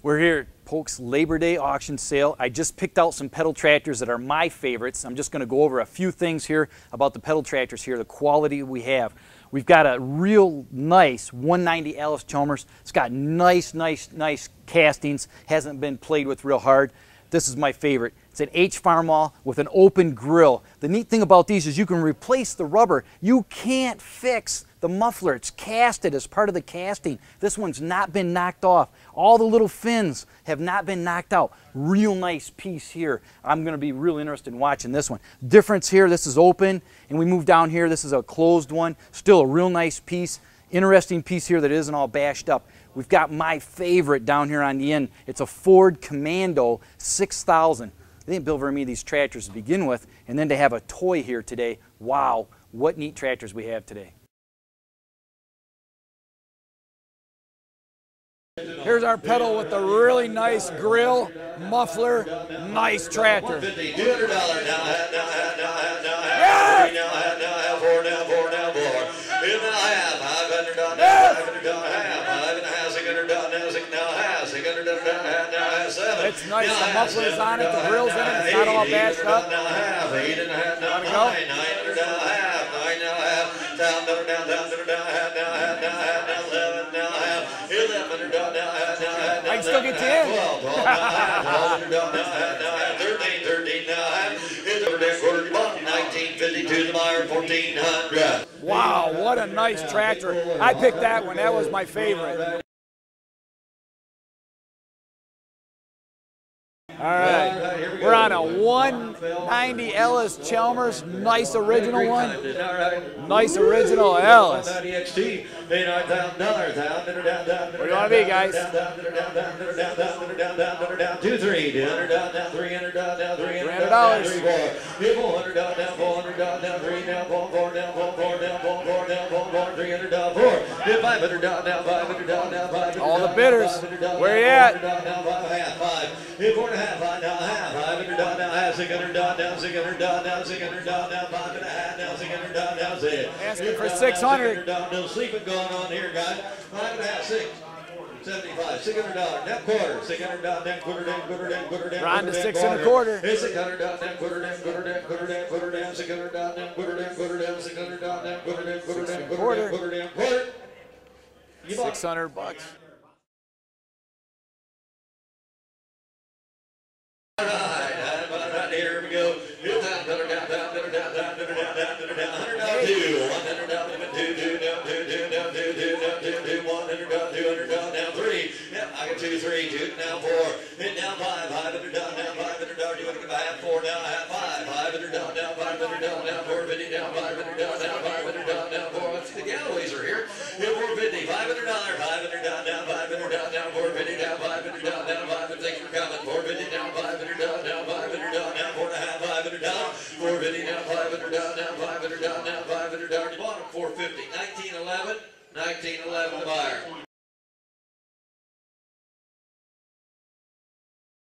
We're here at Polk's Labor Day auction sale. I just picked out some pedal tractors that are my favorites. I'm just going to go over a few things here about the pedal tractors here, the quality we have. We've got a real nice 190 Alice Chalmers. It's got nice castings, hasn't been played with real hard. This is my favorite. It's an H Farmall with an open grill. The neat thing about these is you can replace the rubber. You can't fix the muffler. It's casted as part of the casting. This one's not been knocked off. All the little fins have not been knocked out. Real nice piece here. I'm going to be real interested in watching this one. Difference here, this is open, and we move down here. This is a closed one. Still a real nice piece. Interesting piece here that isn't all bashed up. We've got my favorite down here on the end. It's a Ford Commando 6000. They didn't build very many of these tractors to begin with, and then to have a toy here today. Wow, what neat tractors we have today. Here's our pedal with the really nice grill, muffler, nice tractor. It's nice, the muffler's on it, the grill's in it, it's not all bashed up. Gotta go. I can still get you in. 1952 the Meyer 1400. Wow, what a nice tractor. I picked that one. That was my favorite. All right, we're on a 190 Ellis Chalmers, nice original one, nice original Ellis. Where do you want to be, guys? All the bidders, where you at? Asking for 600. No sleeping going on here, guys. 5.5, 675, $600 down quarter, $600 down quarter down. Round to 6 1/4. It's $600 down quarter down, $600 down quarter down, $600 down quarter. $600. Here we go. I got 2, 3, 2, now 4, hit down 5, 500 down, now 500 down, you want to get half 4, now half 5, 500 down, now 500 down, now 450 down, 500 down, now 500 down, now 4. Let's see the Galloways are here. Hit 450, $500, 500 down, now 500 down, now 450 down, 500 down, now 500. Thanks for coming. 450 down, 500 down, now 500 down, now 4.5, 500 down, 450 down, 500 down, now 500 down, now 500 down. You bought them 450, 1911, the buyer.